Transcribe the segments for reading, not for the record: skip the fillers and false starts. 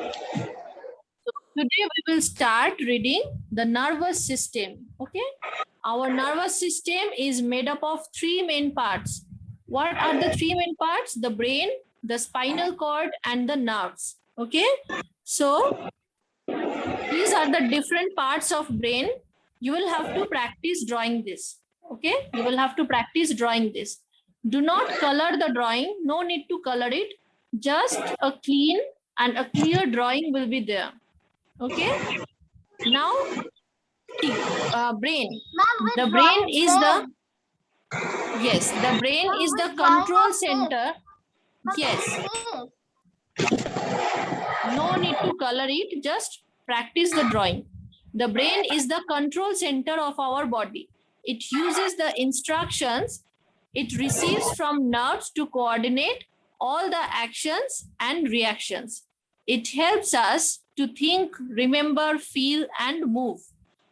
So today we will start reading the nervous system. Okay, our nervous system is made up of three main parts. What are the three main parts? The brain, the spinal cord, and the nerves. Okay, so these are the different parts of brain. You will have to practice drawing this. Okay, you will have to practice drawing this. Do not color the drawing. No need to color it. Just a clean and a clear drawing will be there. Okay, now brain. The brain is the brain is the control center. Yes, no need to color it, just practice the drawing. The brain is the control center of our body. It uses the instructions it receives from nerves to coordinate all the actions and reactions. It helps us to think, remember, feel, and move.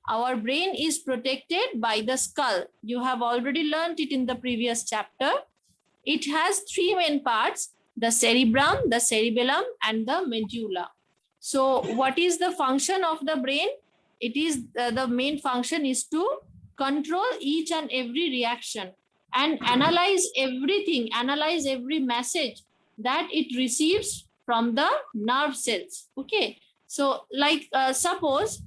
Our brain is protected by the skull. You have already learned it in the previous chapter. It has three main parts: the cerebrum, the cerebellum, and the medulla. So what is the function of the brain? It is the main function is to control each and every reaction and analyze everything, analyze every message that it receives from the nerve cells. Okay, so like suppose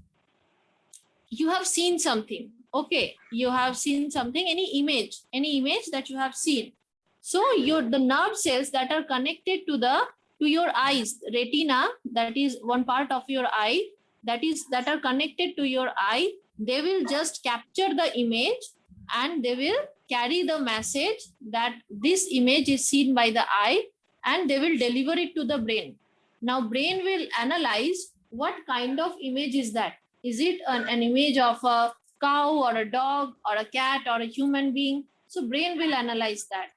you have seen something. Okay, you have seen something, any image that you have seen. So the nerve cells that are connected to your eyes, retina, that is one part of your eye, that are connected to your eye, they will just capture the image and they will carry the message that this image is seen by the eye, and they will deliver it to the brain. Now brain will analyze what kind of image is that. Is it an image of a cow or a dog or a cat or a human being? So brain will analyze that.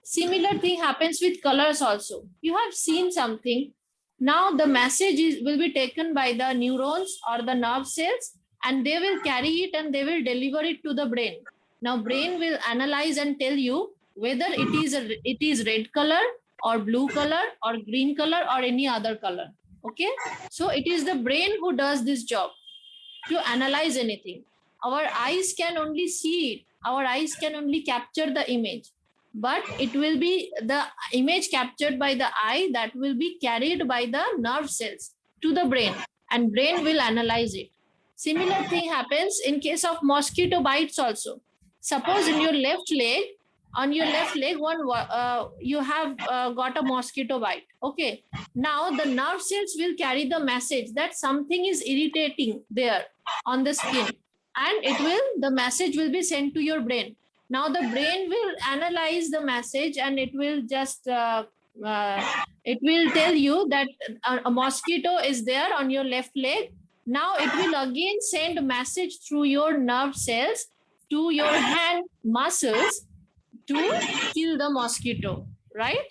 Similar thing happens with colors also. You have seen something. Now the message will be taken by the neurons or the nerve cells, and they will carry it and they will deliver it to the brain. Now brain will analyze and tell you whether it is red color or blue color or green color or any other color. Okay, so it is the brain who does this job to analyze anything. Our eyes can only see it. Our eyes can only capture the image, but it will be the image captured by the eye that will be carried by the nerve cells to the brain, and brain will analyze it. Similar thing happens in case of mosquito bites also. Suppose in your left leg, on your left leg, you have got a mosquito bite. Okay, now the nerve cells will carry the message that something is irritating there on the skin, and the message will be sent to your brain. Now the brain will analyze the message and it will just it will tell you that a mosquito is there on your left leg. Now it will again send a message through your nerve cells to your hand muscles to kill the mosquito, right?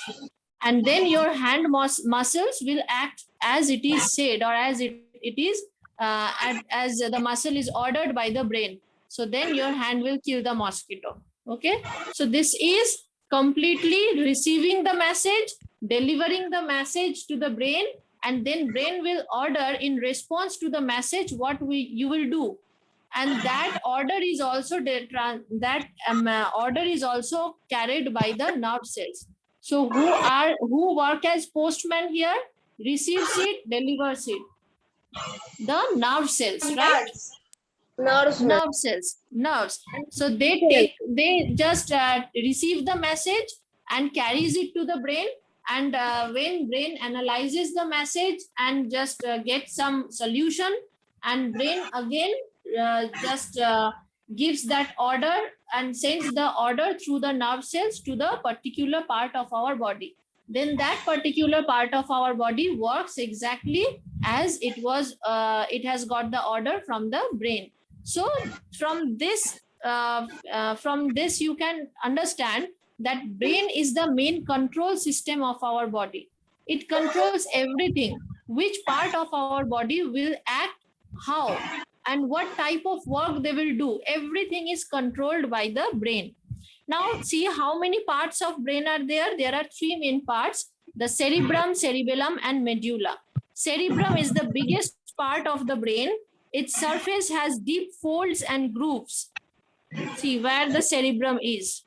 And then your hand muscles will act as it is said, or as it is as the muscle is ordered by the brain. So then your hand will kill the mosquito. Okay, so this is completely receiving the message, delivering the message to the brain, and then brain will order in response to the message what you will do. And that order is also order is also carried by the nerve cells. So who work as postman here? Receives it, delivers it. The nerve cells, right? Nerve cells, nerves. So they just receive the message and carries it to the brain, and when brain analyzes the message and just gets some solution, and brain again just gives that order and sends the order through the nerve cells to the particular part of our body. Then that particular part of our body works exactly as it was. It has got the order from the brain. So from this you can understand that brain is the main control system of our body. It controls everything. Which part of our body will act how, and what type of work they will do. Everything is controlled by the brain. Now see how many parts of brain are there. There are three main parts: the cerebrum, cerebellum, and medulla. Cerebrum is the biggest part of the brain. Its surface has deep folds and grooves. See where the cerebrum is.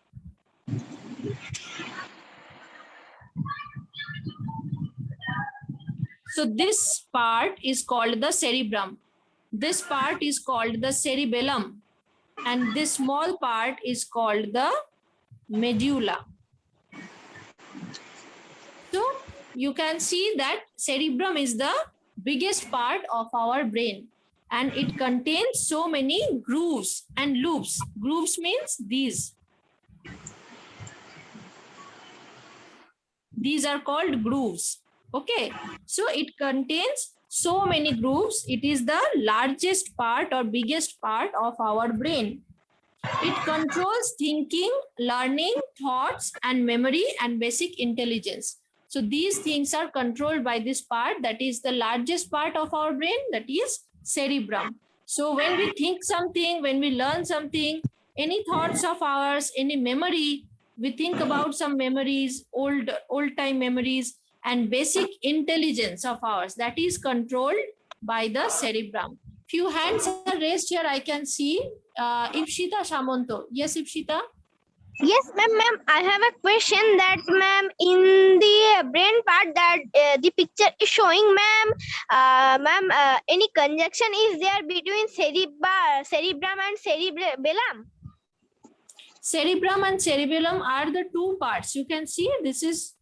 So this part is called the cerebrum. This part is called the cerebellum. And this small part is called the medulla. So you can see that cerebrum is the biggest part of our brain, and it contains so many grooves and loops. Grooves means these. These are called grooves. Okay, so it contains so many grooves. It is the largest part or biggest part of our brain. It controls thinking, learning, thoughts, and memory and basic intelligence. So these things are controlled by this part, that is the largest part of our brain, that is cerebrum. So when we think something, when we learn something, any thoughts of ours, any memory, we think about some memories, old time memories, and basic intelligence of ours, that is controlled by the cerebrum. Few hands are raised here, I can see. Ipshita Shamonto. Yes, Ipshita? Yes, ma'am. I have a question that, ma'am, in the brain part that the picture is showing, ma'am, any conjunction is there between cerebrum and cerebellum? Cerebrum and cerebellum are the two parts. You can see this is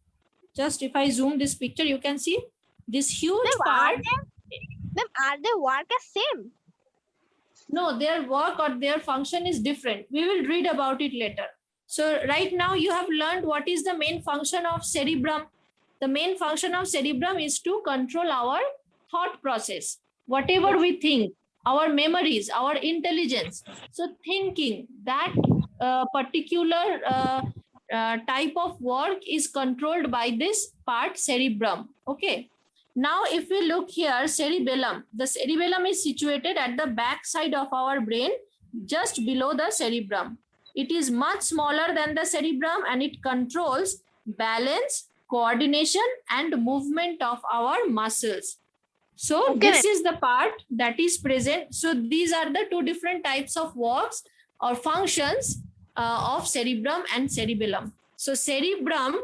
just, if I zoom this picture, you can see this huge part. Ma'am, are they work as same? No, their work or their function is different. We will read about it later. So right now you have learned what is the main function of cerebrum. The main function of cerebrum is to control our thought process. Whatever we think, our memories, our intelligence. So thinking, that particular type of work is controlled by this part cerebrum. Okay. Now, if we look here, cerebellum. The cerebellum is situated at the back side of our brain, just below the cerebrum. It is much smaller than the cerebrum, and it controls balance, coordination, and movement of our muscles. So Okay. this is the part that is present. So these are the two different types of works or functions of cerebrum and cerebellum. So cerebrum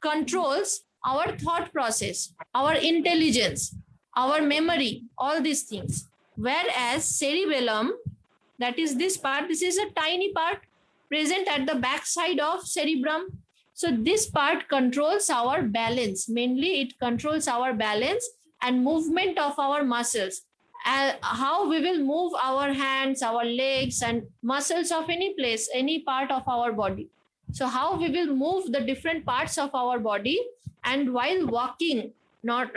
controls our thought process, our intelligence, our memory, all these things. Whereas cerebellum, that is this part, this is a tiny part present at the back side of cerebrum. So this part controls our balance. Mainly it controls our balance and movement of our muscles. How we will move our hands, our legs, and muscles of any place, any part of our body. So how we will move the different parts of our body, and while walking, not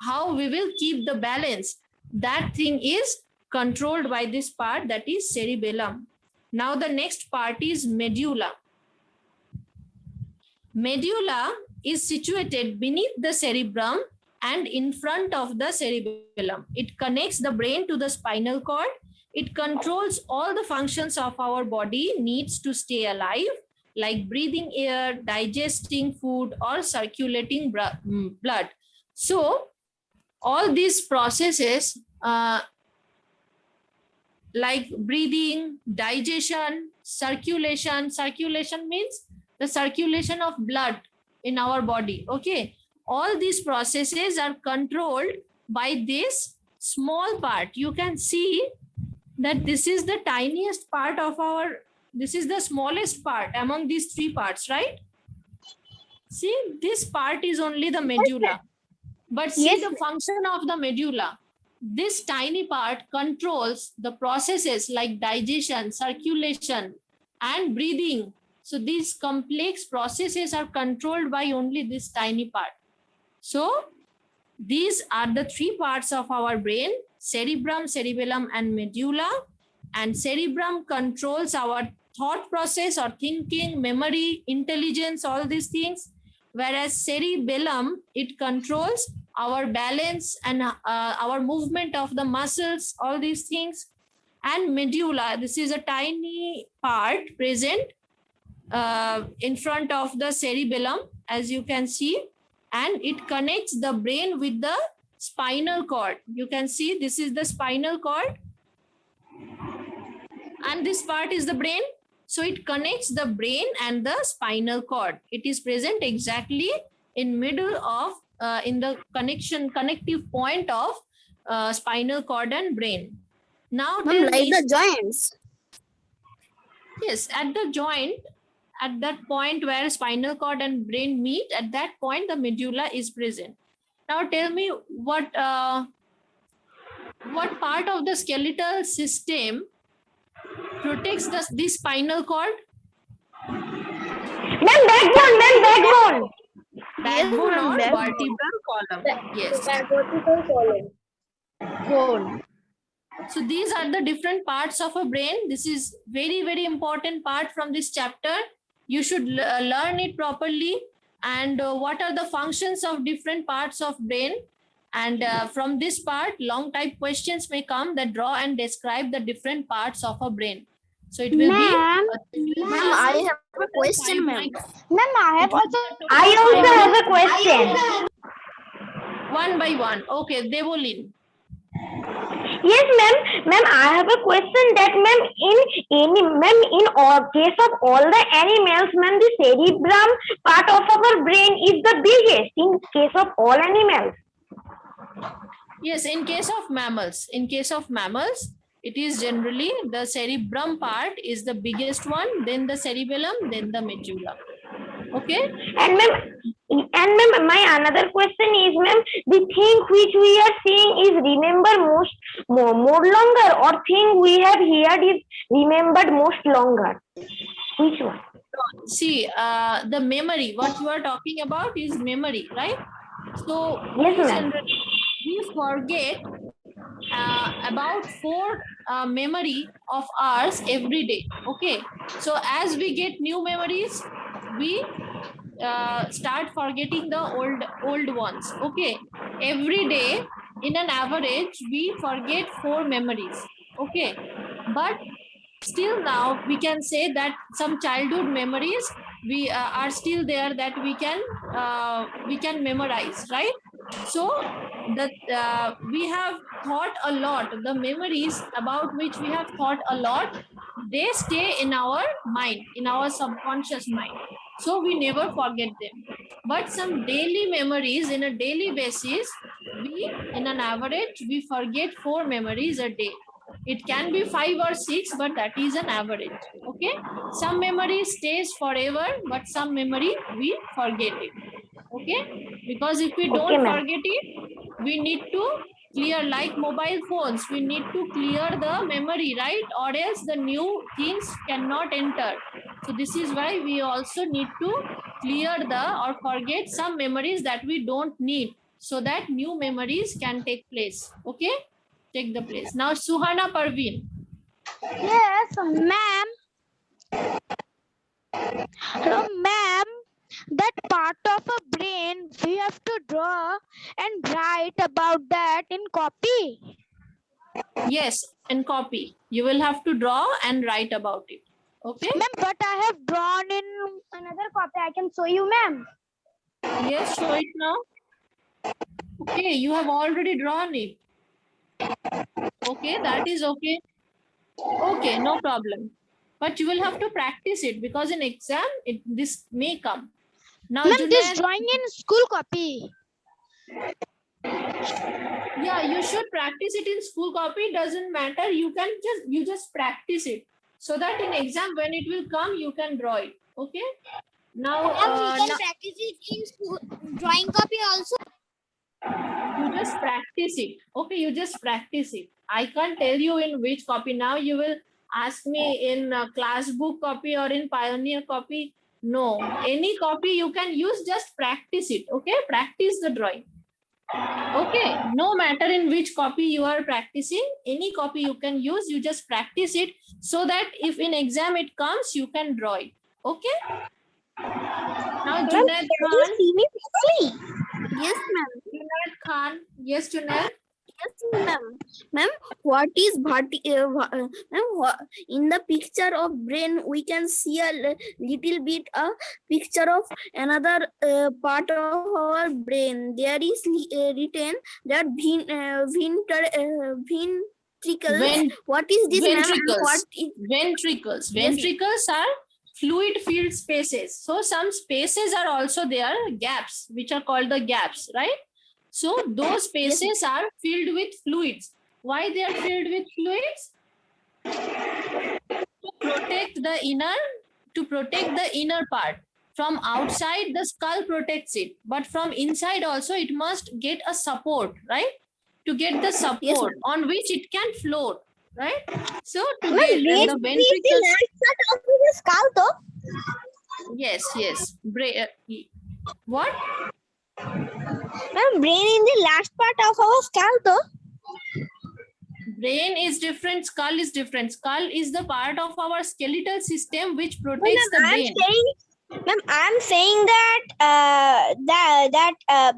how we will keep the balance, that thing is controlled by this part, that is cerebellum. Now the next part is medulla. Medulla is situated beneath the cerebrum and in front of the cerebellum. It connects the brain to the spinal cord. It controls all the functions of our body needs to stay alive, like breathing air, digesting food, or circulating blood. So all these processes like breathing, digestion, circulation means the circulation of blood in our body. Okay, all these processes are controlled by this small part. You can see that this is the tiniest part of our, this is the smallest part among these three parts, right? See, this part is only the medulla. But see, Yes. the function of the medulla. This tiny part controls the processes like digestion, circulation, and breathing. So these complex processes are controlled by only this tiny part. So these are the three parts of our brain: cerebrum, cerebellum, and medulla. And cerebrum controls our thought process or thinking, memory, intelligence, all these things. Whereas cerebellum, it controls our balance and our movement of the muscles, all these things. And medulla, this is a tiny part present in front of the cerebellum, as you can see, and it connects the brain with the spinal cord. You can see this is the spinal cord and this part is the brain. So it connects the brain and the spinal cord. It is present exactly in middle of in the connective point of spinal cord and brain. Now tell Like me, the joints. yes, at the joint, at that point where spinal cord and brain meet, at that point the medulla is present. Now tell me what part of the skeletal system protects the spinal cord? Ma'am, backbone, ma'am, backbone. Backbone ma'am, or backbone. vertebral column. Yes. Bone. So these are the different parts of a brain. This is very, very important part from this chapter. You should learn it properly. And what are the functions of different parts of brain? And from this part, long type questions may come that draw and describe the different parts of a brain. So it will Ma'am, be. I have a question, ma'am. Ma'am, I also have a question. One by one. Okay, Devolin. Yes, ma'am. Ma'am, I have a question that in all case of all the animals, ma'am, the cerebrum part of our brain is the biggest in case of all animals. Yes, in case of mammals. In case of mammals, it is generally the cerebrum part is the biggest one, then the cerebellum, then the medulla. Okay. And ma'am, my another question is, ma'am, the thing which we are seeing is remember more longer, or thing we have heard is remembered most longer? Which one? See, the memory, what you are talking about is memory, right? So Yes, we ma'am. generally we forget about 4 memory of ours every day. Okay. So as we get new memories, we start forgetting the old ones. Okay. Every day in an average we forget 4 memories. Okay. But still now we can say that some childhood memories we are still there that we can memorize, right? So that we have thought a lot, the memories about which we have thought a lot, they stay in our mind, in our subconscious mind, so we never forget them. But some daily memories, in a daily basis, we in an average we forget 4 memories a day. It can be 5 or 6, but that is an average. Okay. Some memory stays forever, but some memory we forget it. Okay. Because if we don't forget it, we need to clear, like mobile phones, we need to clear the memory, right? Or else the new things cannot enter. So this is why we also need to clear or forget some memories that we don't need, so that new memories can take place. Okay. Take the place. Now, Suhana Parveen. Yes, ma'am. Hello, ma'am. That part of a brain we have to draw and write about that in copy. Yes, and copy. You will have to draw and write about it. Okay. Ma'am, but I have drawn in another copy. I can show you, ma'am. Yes, show it now. Okay, you have already drawn it. Okay, that is okay. Okay, no problem. But you will have to practice it, because in exam, this may come. Now, Ma'am, this drawing in school copy. Yeah, you should practice it in school copy. Doesn't matter. You just practice it, so that in exam when it will come, you can draw it. Okay. Now, we can practice it in school drawing copy also. You just practice it. Okay, you just practice it. I can't tell you in which copy. Now you will ask me in class book copy or in Pioneer copy. No, any copy you can use, just practice it. Okay, practice the drawing. Okay, no matter in which copy you are practicing, any copy you can use, you just practice it, so that if in exam it comes, you can draw it. Okay. Now, Junaid Khan. Yes, ma'am. Junaid Khan. Yes, Junaid. Ma'am. Ma'am, what is ma'am, in the picture of brain we can see a little bit a picture of another part of our brain. There is written that ventricles. Ven- What is this, ma'am? What ventricles. is Ventricles. Yes. Ventricles are fluid filled spaces. So some spaces are also there, gaps, which are called the gaps, right? So those spaces are filled with fluids. Why they are filled with fluids? To protect the inner part. From outside, the skull protects it, but from inside also it must get a support, right? To get the support on which it can float, right? So to Ma'am, get brain the is the ventricles. last part of the skull, though. Yes. What? Ma'am, brain is the last part of our skull, though. Brain is different, skull is different. Skull is the part of our skeletal system which protects the brain. I'm saying that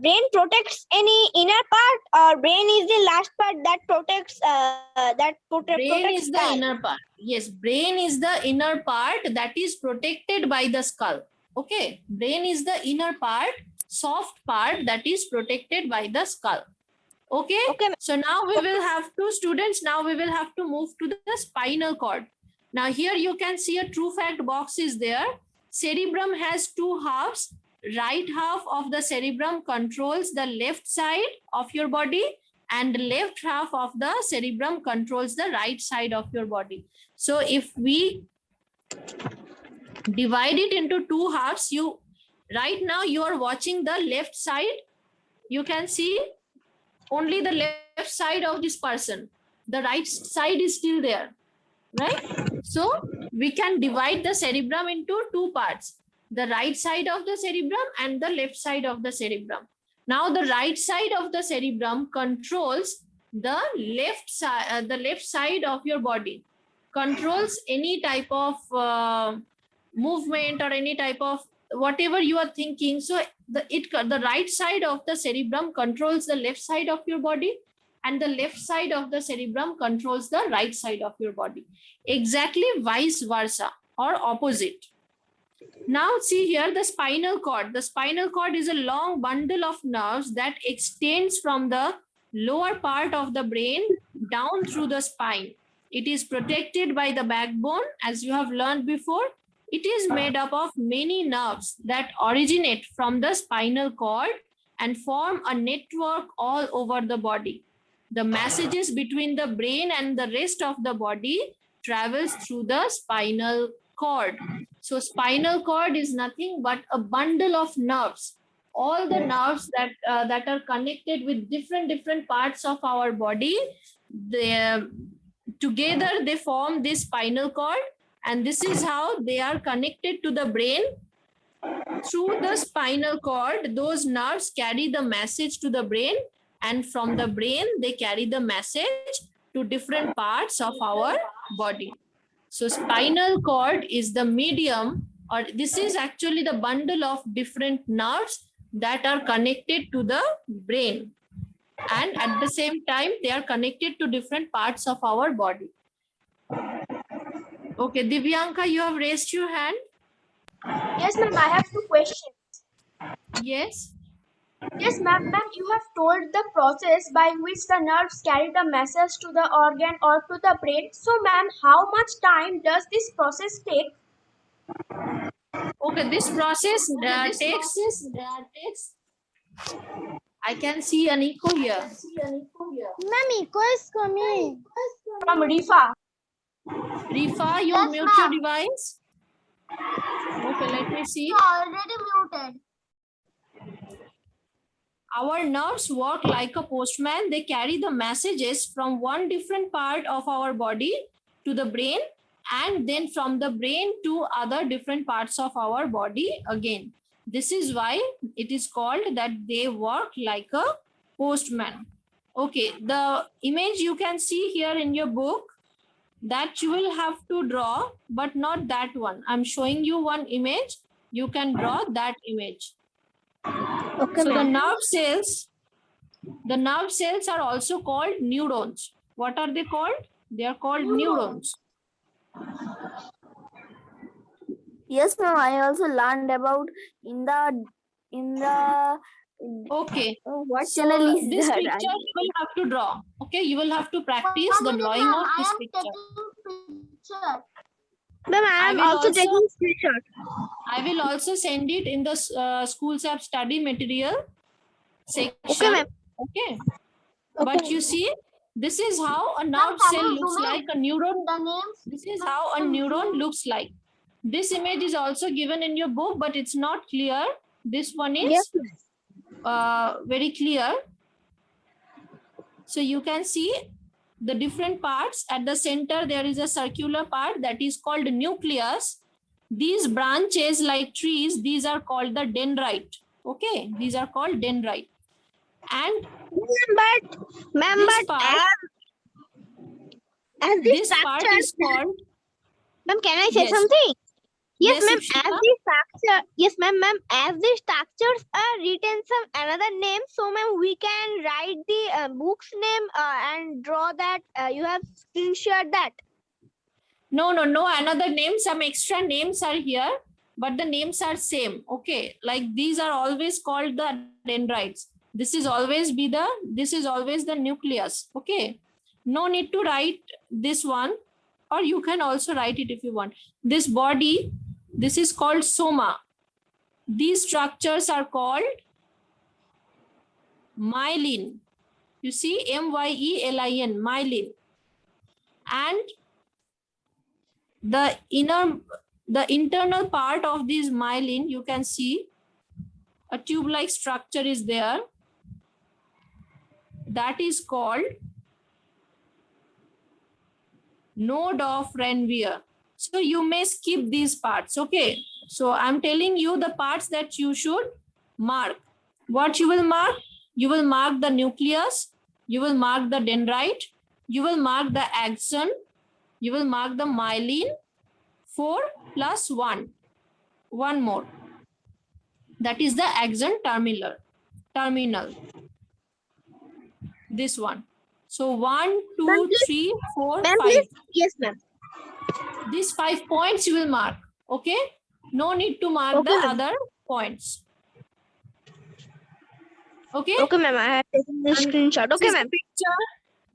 brain protects any inner part, or brain is the last part that protects Brain is the inner part. Yes, brain is the inner part that is protected by the skull. Okay, brain is the inner part, soft part that is protected by the skull. Okay, so now we will have to, students, now we will have to move to the spinal cord. Now here you can see a true fact box is there. Cerebrum has two halves. Right half of the cerebrum controls the left side of your body, and the left half of the cerebrum controls the right side of your body. So if we divide it into two halves, right now you are watching the left side. You can see only the left side of this person. The right side is still there, right? So we can divide the cerebrum into two parts, the right side of the cerebrum and the left side of the cerebrum. Now the right side of the cerebrum controls the left side of your body, controls any type of movement or any type of whatever you are thinking. So the right side of the cerebrum controls the left side of your body, and the left side of the cerebrum controls the right side of your body. Exactly vice versa or opposite. Now see here the spinal cord. The spinal cord is a long bundle of nerves that extends from the lower part of the brain down through the spine. It is protected by the backbone, as you have learned before. It is made up of many nerves that originate from the spinal cord and form a network all over the body. The messages between the brain and the rest of the body travels through the spinal cord. So spinal cord is nothing but a bundle of nerves. All the nerves that are connected with different parts of our body, together they form this spinal cord, and this is how they are connected to the brain. Through the spinal cord, those nerves carry the message to the brain, and from the brain they carry the message to different parts of our body. So spinal cord is the medium, or this is actually the bundle of different nerves that are connected to the brain, and at the same time they are connected to different parts of our body. Okay, Divyanka, you have raised your hand. Yes, ma'am, I have two questions. Yes. Yes, ma'am, you have told the process by which the nerves carry the message to the organ or to the brain. So, ma'am, how much time does this process take? Okay, this process takes. I can see an echo here. Ma'am, echo is coming. From Rifa. Rifa, you Yes, mute ma'am. your device. Okay, let me see. Already muted. Our nerves work like a postman. They carry the messages from one different part of our body to the brain, and then from the brain to other different parts of our body again. This is why it is called that they work like a postman. Okay, the image you can see here in your book, that you will have to draw, but not that one. I'm showing you one image. You can draw that image. Okay, So the ma'am. nerve cells The nerve cells are also called neurons. What are they called? They are called neurons. Yes, ma'am. I also learned about in the Okay. what So channel is this that? picture you will have to draw. Okay, you will have to practice the drawing of this picture. Ma'am, I I am will also also- taking screenshot. I will also send it in the schools app study material section. Okay, ma'am. Okay. But you see, this is how a nerve cell looks like, a neuron. This is how a neuron looks like. This image is also given in your book, but it's not clear. This one is Yes. very clear. So you can see the different parts. At the center, there is a circular part that is called nucleus. These branches like trees, these are called the dendrite. Okay, these are called dendrite. And Ma'am, this but part, as the this part structure, is called, ma'am, can I say Yes. something? Yes, ma'am. Ikshita. As the structure, yes, ma'am. As the structures are written some another name, so ma'am, we can write the book's name and draw that. You have screenshot that. No, another name, some extra names are here, but the names are same. Okay, like these are always called the dendrites. This is always the nucleus. Okay, no need to write this one, or you can also write it if you want. This body, this is called soma. These structures are called myelin. You see, myelin, myelin. And the internal part of this myelin, you can see a tube-like structure is there. That is called node of Ranvier. So you may skip these parts. Okay. So I'm telling you the parts that you should mark. What you will mark? You will mark the nucleus. You will mark the dendrite. You will mark the axon. You will mark the myelin. 4 plus 1. One more. That is the axon terminal. This one. So 1, 2, Ma'am, 3, 4, Ma'am, 5. please. Yes, ma'am. These 5 points you will mark. Okay. No need to mark Okay, the ma'am. other points. Okay. Okay, ma'am. I have taken the And screenshot. Okay, this is ma'am. the picture.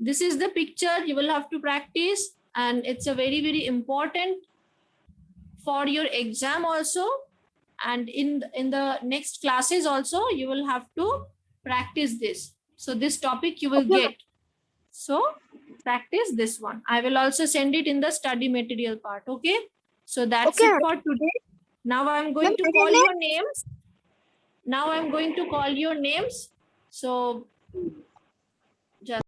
This is the picture you will have to practice, and it's a very, very important for your exam also. And in the next classes also, you will have to practice this. So this topic you will Okay. get. So practice this one. I will also send it in the study material part. Okay. So that's Okay. it for today. Now I'm going Ma'am, to can I call next? your names. Now I'm going to call your names. So